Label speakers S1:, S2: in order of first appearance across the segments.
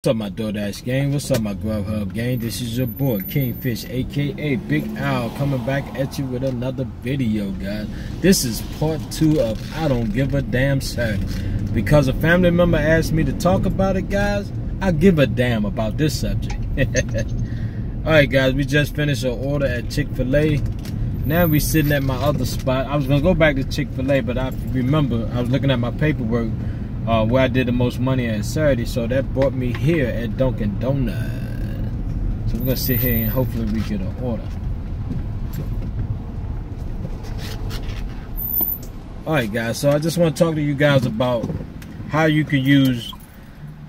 S1: What's up, my DoorDash gang? What's up, my Grubhub gang? This is your boy Kingfish, aka Big Al, coming back at you with another video, guys. This is part 2 of I Don't Give a Damn Service. Because a family member asked me to talk about it, guys, I give a damn about this subject. Alright, guys, we just finished our order at Chick-fil-A. Now we sitting at my other spot. I was gonna go back to Chick-fil-A, but I remember I was looking at my paperwork where I did the most money at Saturday, so that brought me here at Dunkin' Donuts. So we're gonna sit here and hopefully we get an order. Alright, guys, so I just want to talk to you guys about how you can use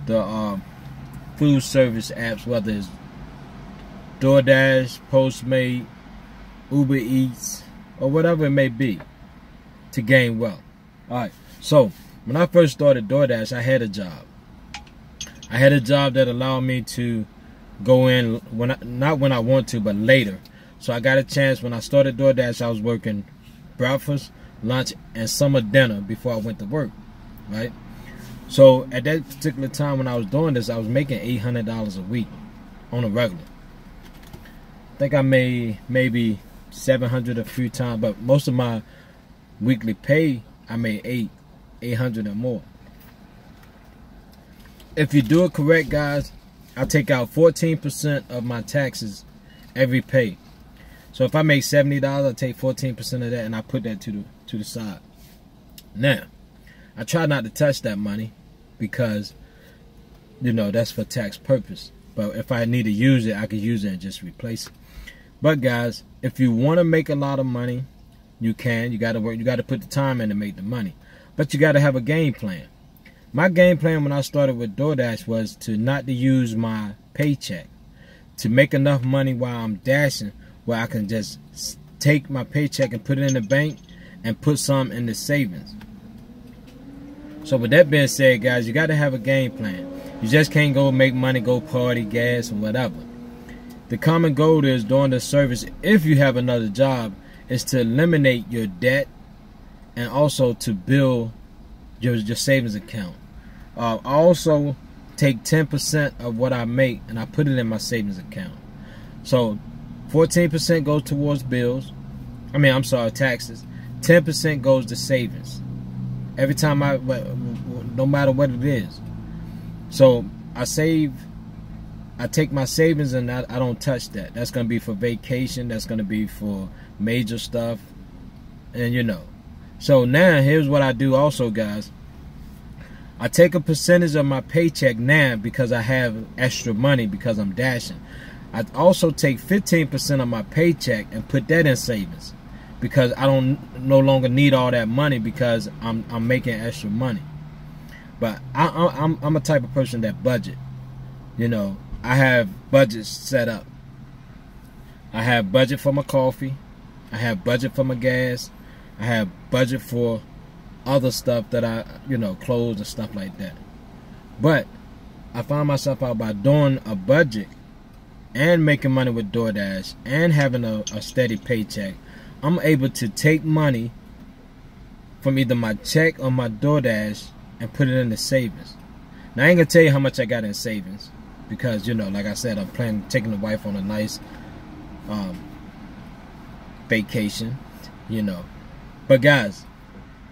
S1: the food service apps, whether it's DoorDash, Postmate, Uber Eats, or whatever it may be, to gain wealth. Alright, so when I first started DoorDash, I had a job. I had a job that allowed me to go in, not when I want to, but later. So I got a chance. When I started DoorDash, I was working breakfast, lunch, and summer dinner before I went to work, right? So at that particular time when I was doing this, I was making $800 a week on a regular. I think I made maybe $700 a few times, but most of my weekly pay, I made $800 or more. If you do it correct, guys, I take out 14% of my taxes every pay. So if I make $70, I take 14% of that and I put that to the side. Now, I try not to touch that money because, you know, that's for tax purpose. But if I need to use it, I can use it and just replace it. But guys, if you want to make a lot of money, you can. You got to work. You got to put the time in to make the money. But you got to have a game plan. My game plan when I started with DoorDash was to not to use my paycheck, to make enough money while I'm dashing, where I can just take my paycheck and put it in the bank and put some in the savings. So with that being said, guys, you got to have a game plan. You just can't go make money, go party, gas, or whatever. The common goal is during the service, if you have another job, is to eliminate your debt and also to build your savings account. I also take 10% of what I make and I put it in my savings account. So 14% goes towards bills. Taxes. 10% goes to savings. Every time no matter what it is. So I take my savings and I don't touch that. That's going to be for vacation. That's going to be for major stuff. And you know. So now here's what I do also, guys. I take a percentage of my paycheck now because I have extra money because I'm dashing. I also take 15% of my paycheck and put that in savings because I no longer need all that money because I'm making extra money. But I'm a type of person that budget. You know, I have budgets set up. I have budget for my coffee. I have budget for my gas. I have budget for other stuff that clothes and stuff like that. But I found myself out by doing a budget and making money with DoorDash and having a steady paycheck. I'm able to take money from either my check or my DoorDash and put it in the savings. Now I ain't gonna tell you how much I got in savings because, you know, like I said, I'm planning taking the wife on a nice vacation, you know. But guys,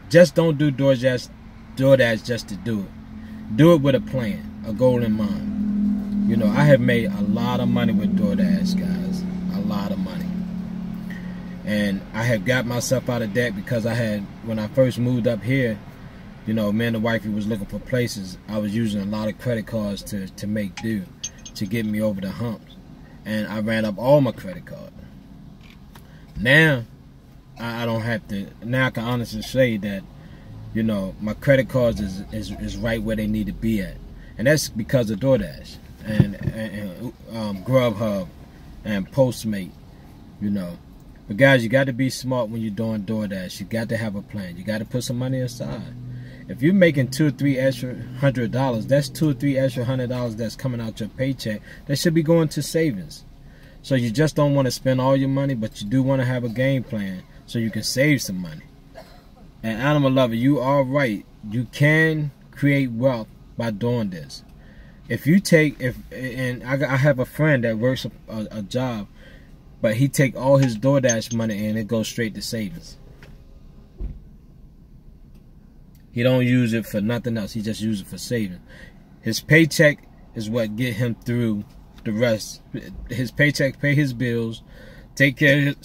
S1: just don't do DoorDash just to do it. Do it with a plan, a goal in mind. You know, I have made a lot of money with DoorDash, guys. A lot of money. And I have got myself out of debt because when I first moved up here, you know, me and the wifey was looking for places. I was using a lot of credit cards to make do, to get me over the humps. And I ran up all my credit cards. Now, I don't have to. Now I can honestly say that, you know, my credit cards is right where they need to be at, and that's because of DoorDash and Grubhub and Postmate, you know. But guys, you got to be smart when you're doing DoorDash. You got to have a plan. You got to put some money aside. If you're making $2 or $3 extra $100, that's $2 or $3 extra $100 that's coming out your paycheck. That should be going to savings. So you just don't want to spend all your money, but you do want to have a game plan so you can save some money. And animal lover, you are right. You can create wealth by doing this. If you take, and I have a friend that works a job, but he take all his DoorDash money and it goes straight to savings. He don't use it for nothing else. He just uses it for saving. His paycheck is what get him through the rest. His paycheck pay his bills, take care of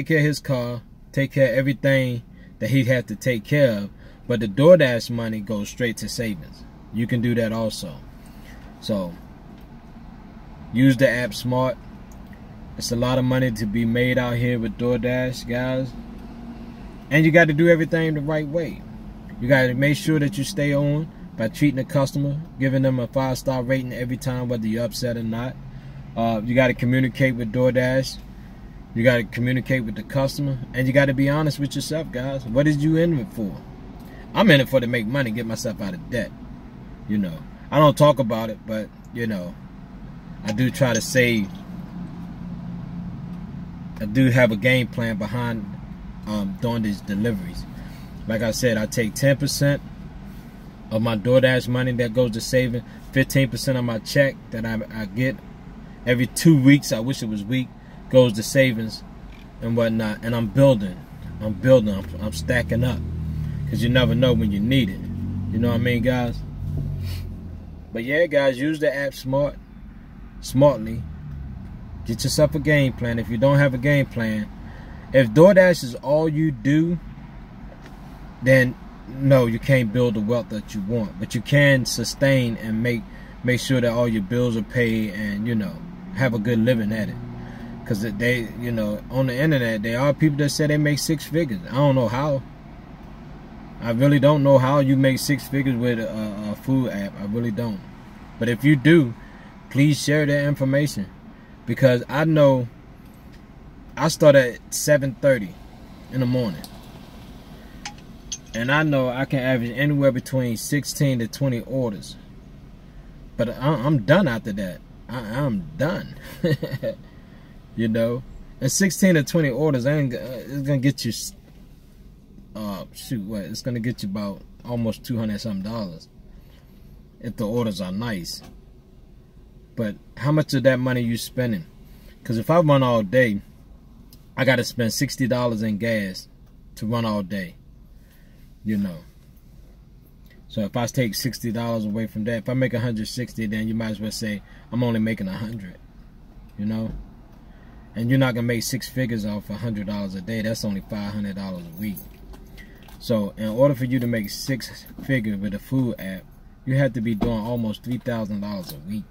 S1: his car, take care of everything that he had to take care of. But the DoorDash money goes straight to savings. You can do that also. So use the app smart. It's a lot of money to be made out here with DoorDash, guys. And you got to do everything the right way. You got to make sure that you stay on by treating the customer, giving them a 5-star rating every time, whether you're upset or not. You got to communicate with DoorDash. You got to communicate with the customer. And you got to be honest with yourself, guys. What is you in it for? I'm in it for to make money, get myself out of debt. You know, I don't talk about it, but, you know, I do try to save. I do have a game plan behind doing these deliveries. Like I said, I take 10% of my DoorDash money that goes to saving, 15% of my check that I get every 2 weeks, I wish it was week, goes to savings and whatnot. And I'm building, I'm stacking up, because you never know when you need it. You know what I mean, guys? But yeah, guys, use the app smartly. Get yourself a game plan. If you don't have a game plan, if DoorDash is all you do, then no, you can't build the wealth that you want. But you can sustain and make sure that all your bills are paid, and, you know, have a good living at it. Because they, you know, on the internet, there are people that say they make 6 figures. I don't know how. I really don't know how you make 6 figures with a food app. I really don't. But if you do, please share that information. Because I know I start at 7:30 in the morning. And I know I can average anywhere between 16 to 20 orders. But I'm done after that. I'm done. You know? And 16 to 20 orders, it's going to get you, it's going to get you about almost $200-something if the orders are nice. But how much of that money you spending? Because if I run all day, I got to spend $60 in gas to run all day. You know. So if I take $60 away from that, if I make $160, then you might as well say I'm only making $100. You know. And you're not gonna make 6 figures off $100 a day. That's only $500 a week. So in order for you to make 6 figures with a food app, you have to be doing almost $3,000 a week.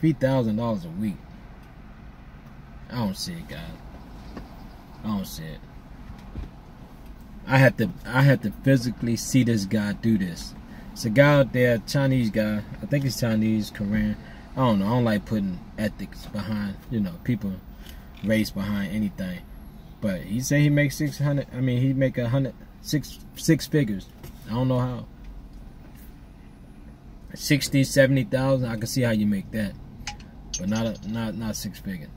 S1: $3,000 a week. I don't see it, guys. I don't see it. I had to physically see this guy do this. It's a guy out there, Chinese guy. I think he's Chinese, Korean. I don't know. I don't like putting ethics behind, you know, people, race behind anything. But he said he makes 600. I mean, he make 6 figures. I don't know how. 60, 70,000. I can see how you make that, but not 6 figures.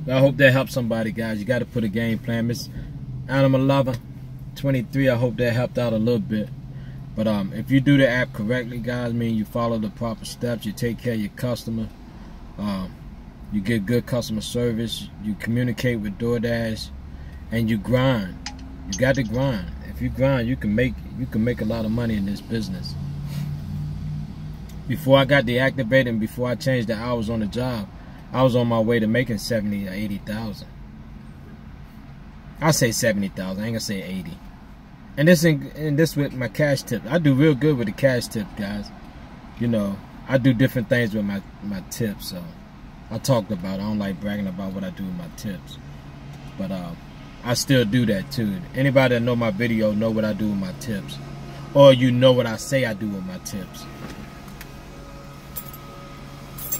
S1: But I hope that helps somebody, guys. You got to put a game plan. Miss Animal Lover 23. I hope that helped out a little bit. But if you do the app correctly, guys, you follow the proper steps, you take care of your customer, you get good customer service, you communicate with DoorDash, and you grind. You got to grind. If you grind, you can make a lot of money in this business. Before I got deactivated and before I changed the hours on the job, I was on my way to making 70 or 80,000. I say 70,000. I ain't gonna say 80. And this with my cash tips. I do real good with the cash tip, guys. You know, I do different things with my tips. So I talked about it. I don't like bragging about what I do with my tips, but I still do that too. Anybody that know my video know what I do with my tips, or you know what I say I do with my tips.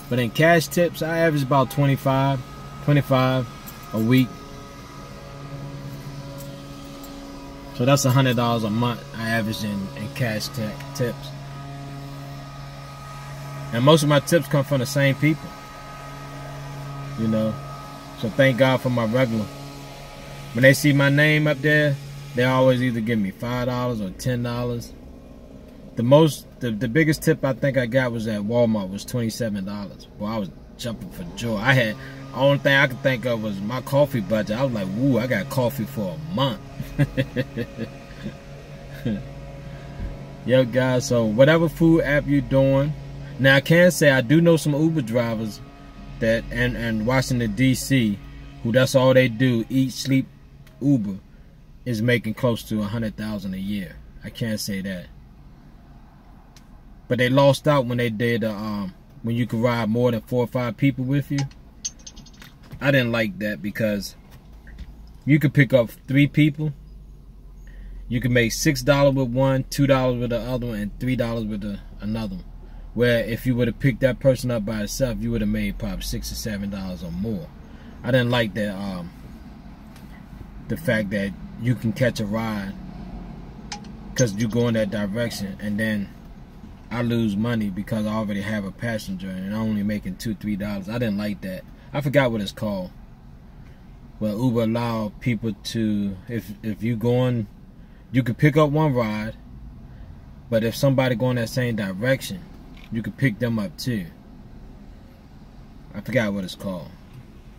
S1: But in cash tips, I average about 25 a week. So that's $100 a month I average in cash tips. And most of my tips come from the same people. You know. So thank God for my regular. When they see my name up there, they always either give me $5 or $10. The biggest tip I think I got was at Walmart was $27. Well, I was jumping for joy. Only thing I could think of was my coffee budget. I was like, woo, I got coffee for a month. Yo, guys, so whatever food app you're doing. Now, I can say I do know some Uber drivers that, and Washington, D.C., who that's all they do, eat, sleep, Uber, is making close to $100,000 a year. I can't say that. But they lost out when they did, when you could ride more than 4 or 5 people with you. I didn't like that because you could pick up 3 people. You could make $6 with one, $2 with the other one, and $3 with another one. Where if you would have picked that person up by itself, you would have made probably $6 or $7 or more. I didn't like that. The fact that you can catch a ride because you go in that direction, and then I lose money because I already have a passenger and I'm only making $2 or $3. I didn't like that. I forgot what it's called. Well, Uber allow people to, if you going, you could pick up one ride, but if somebody going that same direction, you could pick them up too. I forgot what it's called.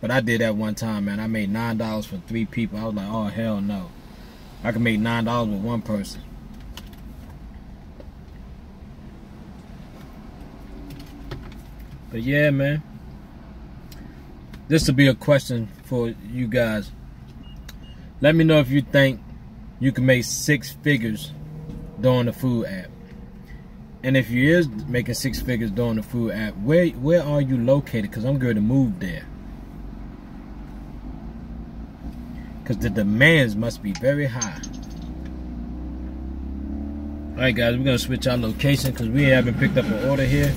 S1: But I did that one time, man. I made $9 for 3 people. I was like, oh, hell no. I could make $9 with one person. But yeah, man. This will be a question for you guys. Let me know if you think you can make 6 figures doing the food app. And if you is making 6 figures doing the food app, where are you located? Because I'm going to move there. Because the demands must be very high. Alright guys, we're going to switch our location because we haven't picked up an order here.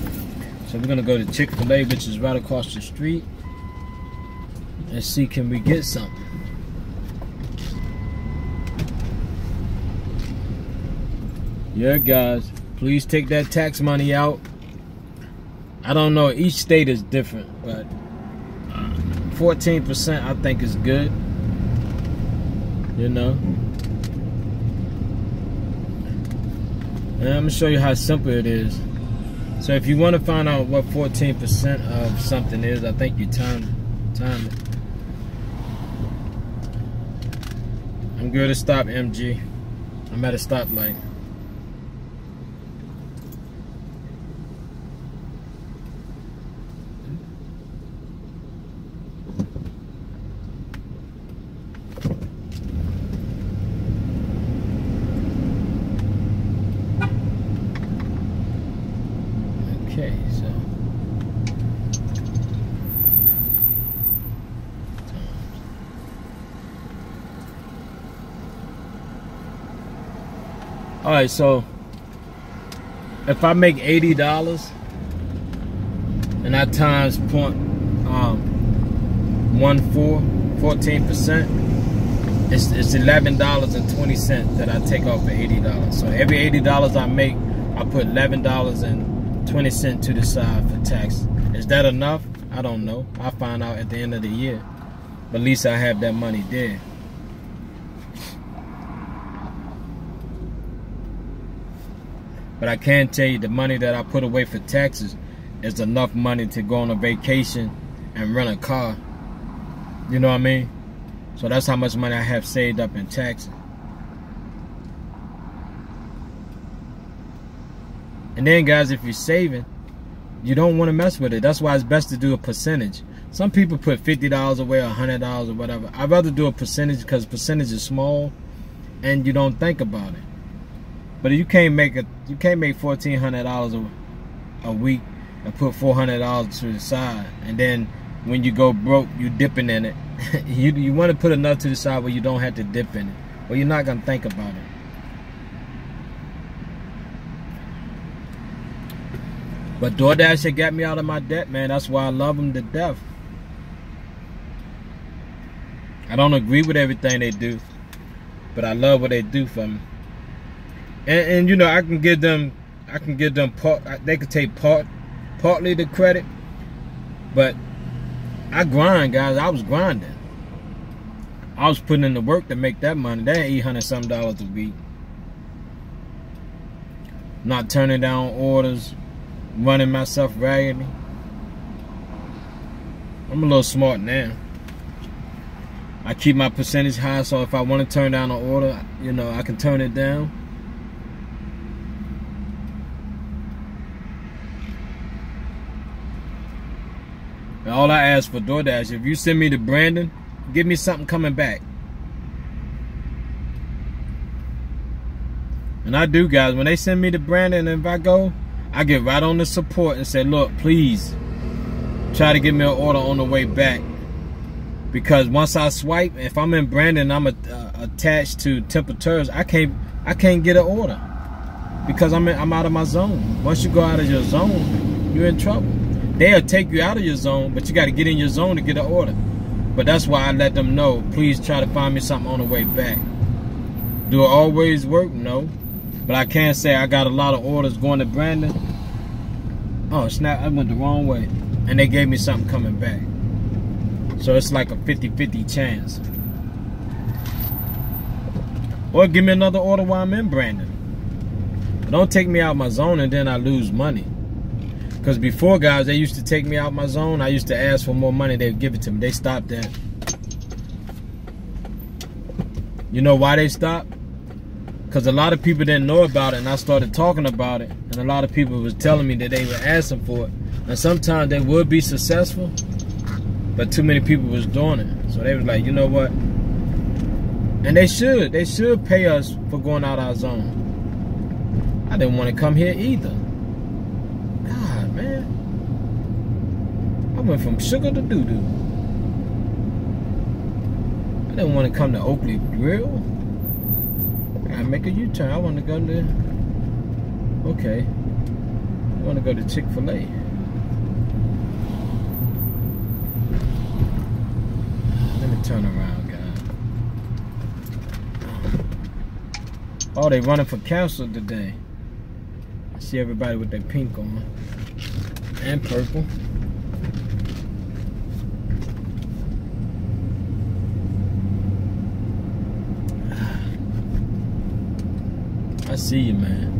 S1: So we're going to go to Chick-fil-A, which is right across the street. And see, can we get something? Yeah, guys, please take that tax money out. I don't know, each state is different, but 14% I think is good. You know. And I'm going to show you how simple it is. So if you want to find out what 14% of something is, I think you time it. I'm good to stop, MG. I'm at a stoplight. Okay, so all right, so if I make $80 and I times 14%, it's $11.20 that I take off for $80. So every $80 I make, I put $11.20 to the side for tax. Is that enough? I don't know. I'll find out at the end of the year. But at least I have that money there. But I can tell you the money that I put away for taxes is enough money to go on a vacation and rent a car. You know what I mean? So that's how much money I have saved up in taxes. And then guys, if you're saving, you don't want to mess with it. That's why it's best to do a percentage. Some people put $50 away or $100 or whatever. I'd rather do a percentage because percentage is small and you don't think about it. But you can't make $1,400 a week and put $400 to the side, and then when you go broke, you dipping in it. you want to put enough to the side where you don't have to dip in it, or you're not gonna think about it. But DoorDash had got me out of my debt, man. That's why I love them to death. I don't agree with everything they do, but I love what they do for me. And you know, I can give them they could take partly the credit, but I grind, guys. I was grinding. I was putting in the work to make that money. That $800 something a week. Not turning down orders, running myself raggedy. I'm a little smart now. I keep my percentage high, so if I want to turn down an order, you know, I can turn it down. And all I ask for DoorDash, if you send me to Brandon, give me something coming back. And I do, guys. When they send me to Brandon, and if I go, I get right on the support and say, look, please try to give me an order on the way back. Because once I swipe, if I'm in Brandon, I'm attached to pt2, I can't get an order because I'm out of my zone. Once you go out of your zone, you're in trouble. They'll take you out of your zone, but you got to get in your zone to get an order. But that's why I let them know, please try to find me something on the way back. Do it always work? No. But I can't say I got a lot of orders going to Brandon. Oh, snap, I went the wrong way. And they gave me something coming back. So it's like a 50-50 chance. Or give me another order while I'm in Brandon. But don't take me out my zone and then I lose money. Because before, guys, they used to take me out my zone. I used to ask for more money. They would give it to me. They stopped that. You know why they stopped? Because a lot of people didn't know about it, and I started talking about it. And a lot of people was telling me that they were asking for it. And sometimes they would be successful, but too many people was doing it. So they was like, you know what? And they should. They should pay us for going out our zone. I didn't want to come here either. God, man. I went from sugar to doo-doo. I didn't want to come to Oakley Grill. I gotta make a U-turn. I want to go to... Okay. I want to go to Chick-fil-A. Let me turn around, guys. Oh, they running for council today. I see everybody with their pink on. And purple. I see you, man.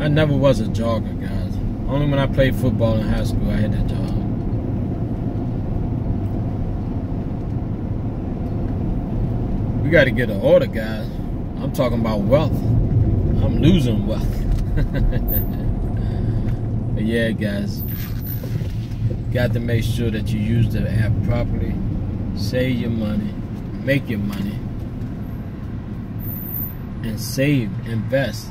S1: I never was a jogger, guys. Only when I played football in high school, I had that jog. We got to get an order, guys. I'm talking about wealth. I'm losing wealth. But yeah, guys. Got to make sure that you use the app properly. Save your money. Make your money. And save. Invest.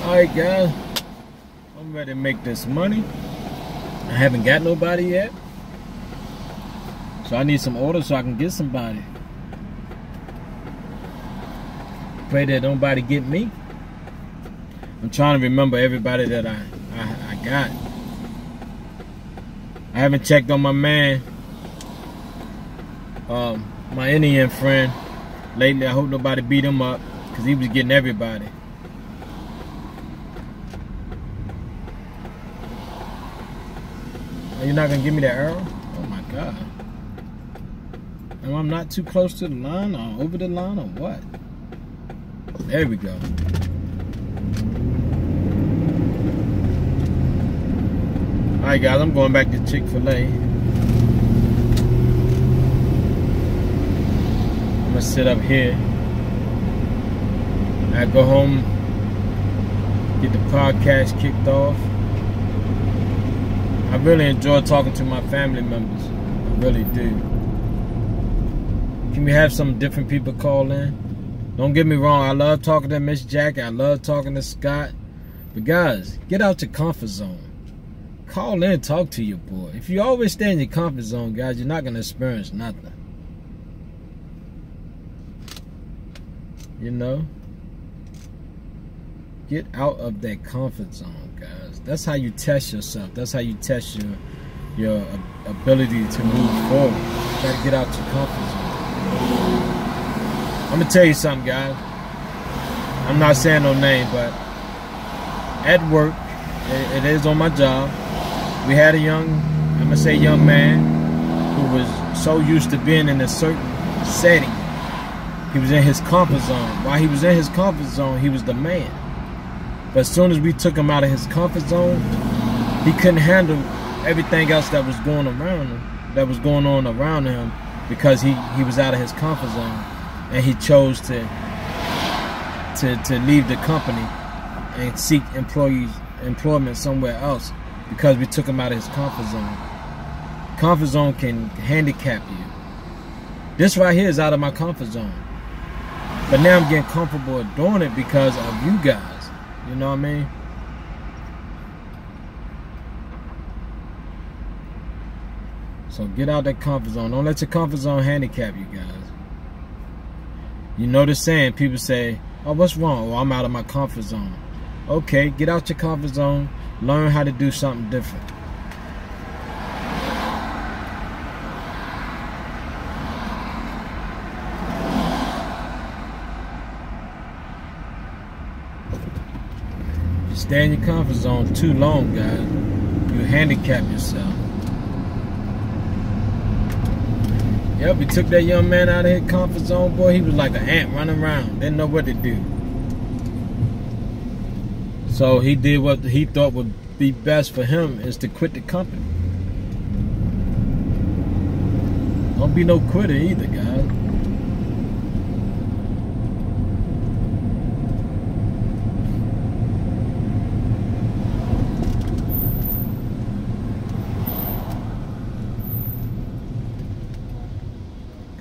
S1: Alright, guys, I'm ready to make this money. I haven't got nobody yet, so I need some orders so I can get somebody. Pray that nobody get me. I'm trying to remember everybody that I got. I haven't checked on my man, my Indian friend, lately. I hope nobody beat him up, because he was getting everybody. You're not gonna give me that arrow? Oh my God. And I'm not too close to the line or over the line or what? There we go. Alright, guys, I'm going back to Chick-fil-A. I'm gonna sit up here. I go home, get the podcast kicked off. I really enjoy talking to my family members. I really do. Can we have some different people call in? Don't get me wrong, I love talking to Miss Jackie. I love talking to Scott. But guys, get out your comfort zone. Call in, talk to your boy. If you always stay in your comfort zone, guys, you're not going to experience nothing. You know? Get out of that comfort zone, guys. That's how you test yourself. That's how you test your ability to move forward. You gotta get out your comfort zone. I'm gonna tell you something, guys. I'm not saying no name, but at work, it is on my job, we had a young man who was so used to being in a certain setting. He was in his comfort zone. While he was in his comfort zone, he was the man. But as soon as we took him out of his comfort zone, he couldn't handle everything else that was going on around him, because he was out of his comfort zone, and he chose to leave the company and seek employment somewhere else, because we took him out of his comfort zone. Comfort zone can handicap you. This right here is out of my comfort zone, but now I'm getting comfortable doing it because of you guys. You know what I mean? So get out that comfort zone. Don't let your comfort zone handicap you guys. You know the saying, people say, oh, what's wrong? Oh, I'm out of my comfort zone. Okay, get out your comfort zone. Learn how to do something different. You stay in your comfort zone too long, guys, you handicap yourself. Yep, we took that young man out of his comfort zone, boy. He was like an ant running around. Didn't know what to do. So he did what he thought would be best for him, is to quit the company. Don't be no quitter either, guys.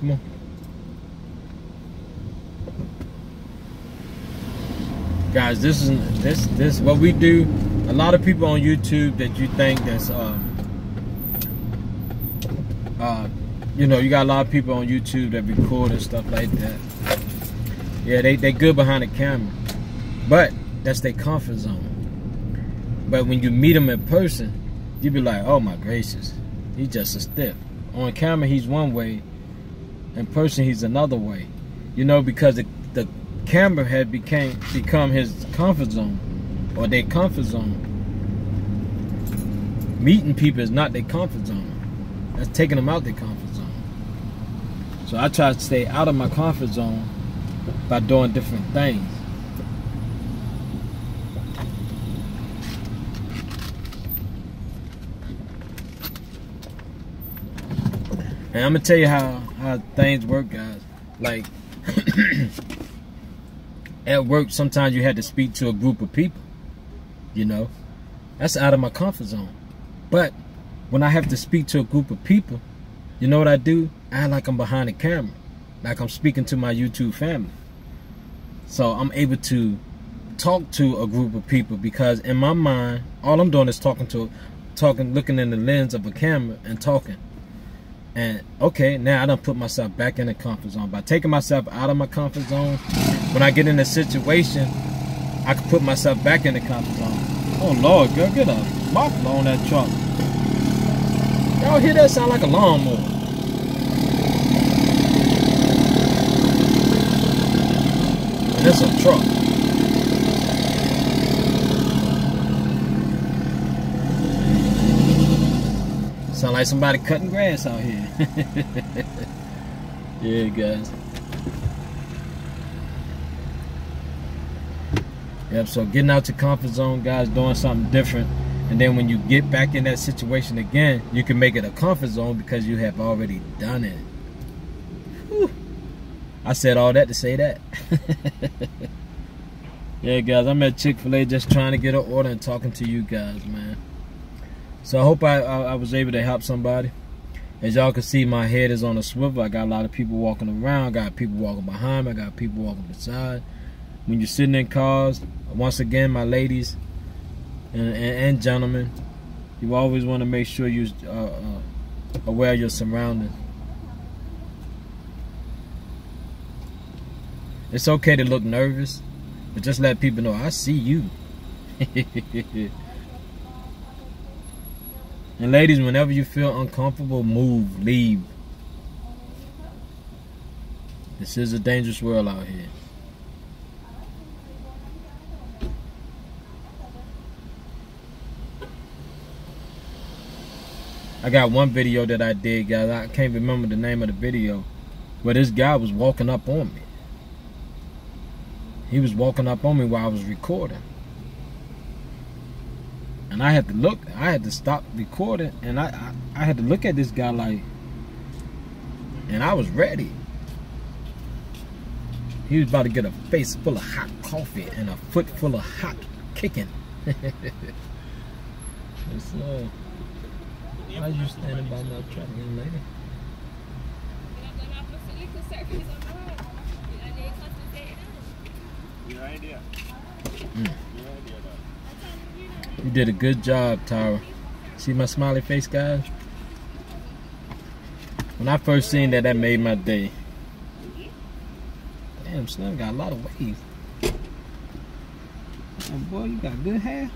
S1: Come on. Guys, this is what we do. A lot of people on YouTube that you think that's you know, you got a lot of people on YouTube that record and stuff like that. Yeah, they good behind the camera, but that's their comfort zone. But when you meet them in person, you be like, oh my gracious, he's just a stiff. On camera he's one way, in person he's another way. You know, because the camera had become his comfort zone, or their comfort zone. Meeting people is not their comfort zone. That's taking them out their comfort zone. So I try to stay out of my comfort zone by doing different things. And I'm gonna tell you how things work, guys. Like at work, sometimes you had to speak to a group of people. You know, that's out of my comfort zone. But when I have to speak to a group of people, you know what I do? I act like I'm behind the camera, like I'm speaking to my YouTube family. So I'm able to talk to a group of people, because in my mind, all I'm doing is looking in the lens of a camera and talking. And okay, now I done put myself back in the comfort zone. By taking myself out of my comfort zone, when I get in a situation, I can put myself back in the comfort zone. Oh Lord, girl, get a muffler on that truck. Y'all hear that? Sound like a lawnmower. And it's a truck. Sound like somebody cutting grass out here. Yeah, guys. Yep, so getting out your comfort zone, guys, doing something different. And then when you get back in that situation again, you can make it a comfort zone because you have already done it. Whew. I said all that to say that. Yeah, guys, I'm at Chick-fil-A just trying to get an order and talking to you guys, man. So I hope I was able to help somebody. As y'all can see, my head is on a swivel. I got a lot of people walking around. I got people walking behind me. I got people walking beside. When you're sitting in cars, once again, my ladies and gentlemen, you always want to make sure you're aware of your surroundings. It's okay to look nervous, but just let people know, I see you. And ladies, whenever you feel uncomfortable, move, leave. This is a dangerous world out here. I got one video that I did, guys. I can't remember the name of the video, but this guy was walking up on me. He was walking up on me while I was recording. And I had to look, I had to stop recording, and I had to look at this guy like, and I was ready. He was about to get a face full of hot coffee and a foot full of hot kicking. So, why you standing by no traffic, young lady?
S2: Your idea.
S1: You did a good job, Tara. See my smiley face, guys? When I first seen that, that made my day. Damn, Slim got a lot of waves. Oh, boy, you got good hair.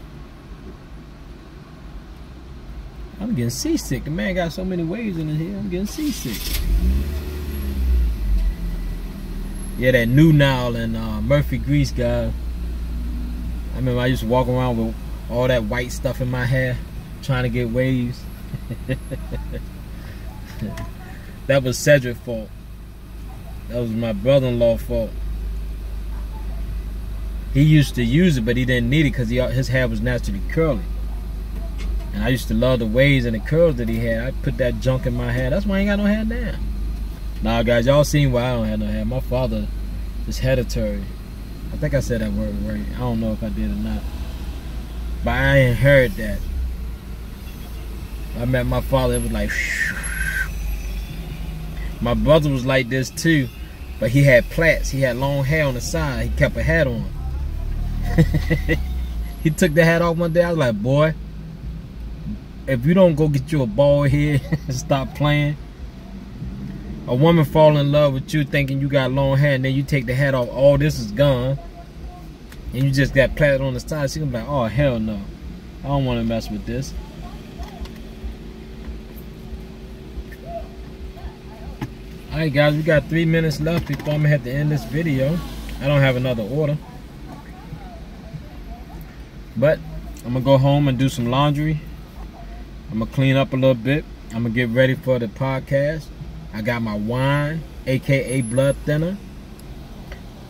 S1: I'm getting seasick. The man got so many waves in his hair. I'm getting seasick. Yeah, that new Nile and Murphy Grease, guy. I remember I used to walk around with all that white stuff in my hair, trying to get waves. That was Cedric's fault. That was my brother-in-law's fault. He used to use it, but he didn't need it because his hair was naturally curly. And I used to love the waves and the curls that he had. I put that junk in my hair. That's why I ain't got no hair now. Nah, guys, y'all seen why I don't have no hair. My father is hereditary. I think I said that word right. I don't know if I did or not. But I ain't heard that. I met my father, it was like, my brother was like this too, but he had plaits. He had long hair on the side. He kept a hat on. He took the hat off one day. I was like, boy, if you don't go get you a bald head and stop playing, a woman fall in love with you thinking you got long hair, and then you take the hat off, all this is gone, and you just got plaited on the side. She's gonna be like, oh, hell no. I don't want to mess with this. Alright, guys, we got 3 minutes left before I'm gonna have to end this video. I don't have another order. But I'm gonna go home and do some laundry. I'm gonna clean up a little bit. I'm gonna get ready for the podcast. I got my wine, aka blood thinner.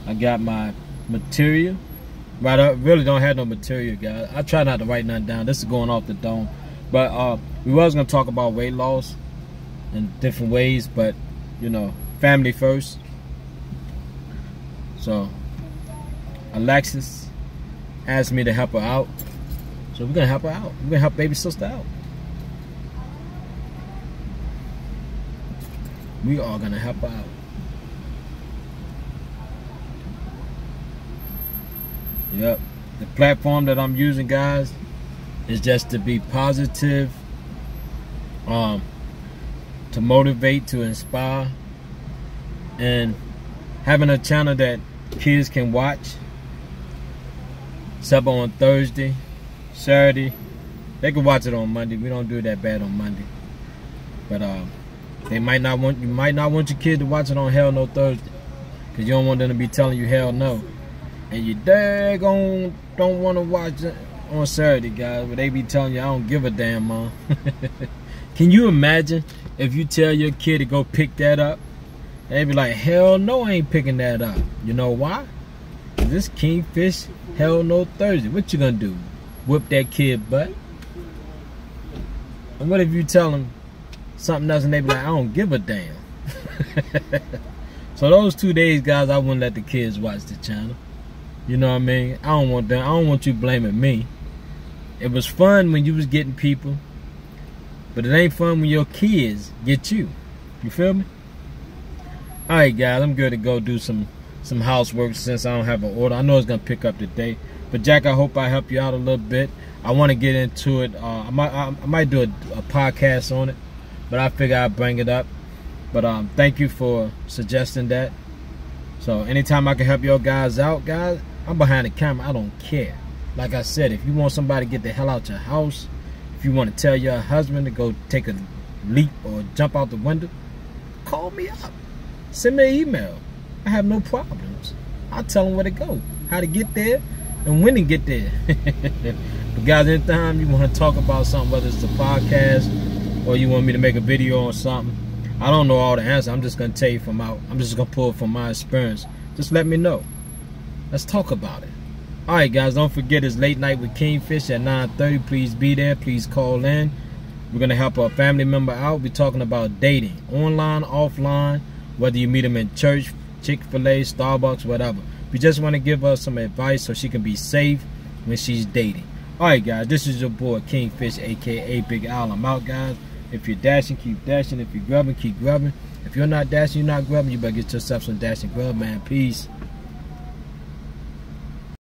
S1: I got my material. But I really don't have no material, guys. I try not to write nothing down. This is going off the dome. But we was gonna talk about weight loss in different ways, but you know, family first. So Alexis asked me to help her out. So we're gonna help her out. We're gonna help baby sister out. We are gonna help her out. Yep. The platform that I'm using, guys, is just to be positive, to motivate, to inspire, and having a channel that kids can watch. Sub on Thursday, Saturday. They can watch it on Monday. We don't do that bad on Monday. But you might not want your kid to watch it on Hell No Thursday, because you don't want them to be telling you hell no. And you daggone don't want to watch it on Saturday, guys, but they be telling you I don't give a damn, Mom. Can you imagine if you tell your kid to go pick that up? They be like, hell no, I ain't picking that up. You know why? This Kingfish Hell No Thursday. What you gonna do? Whip that kid butt? And what if you tell them something else and they be like, I don't give a damn? So those 2 days, guys, I wouldn't let the kids watch the channel. You know what I mean? I don't want them. I don't want you blaming me. It was fun when you was getting people, but it ain't fun when your kids get you. You feel me? Alright, guys, I'm good to go do some housework since I don't have an order. I know it's gonna pick up today. But Jack, I hope I help you out a little bit. I want to get into it. I might do a podcast on it, but I figure I'll bring it up. But thank you for suggesting that. So anytime I can help your guys out, guys, I'm behind the camera. I don't care. Like I said, if you want somebody to get the hell out your house, if you want to tell your husband to go take a leap or jump out the window, call me up. Send me an email. I have no problems. I'll tell them where to go, how to get there, and when to get there. But guys, anytime you want to talk about something, whether it's a podcast or you want me to make a video on something, I don't know all the answers. I'm just gonna tell you I'm just gonna pull from my experience. Just let me know. Let's talk about it. Alright guys, don't forget it's Late Night with Kingfish at 9:30. Please be there. Please call in. We're gonna help a family member out. We're talking about dating, online, offline, whether you meet them in church, Chick-fil-A, Starbucks, whatever. We just want to give her some advice so she can be safe when she's dating. Alright guys, this is your boy Kingfish, aka Big Al. I'm out, guys. If you're dashing, keep dashing. If you're grubbing, keep grubbing. If you're not dashing, you're not grubbing, you better get yourself some dash and grub, man. Peace.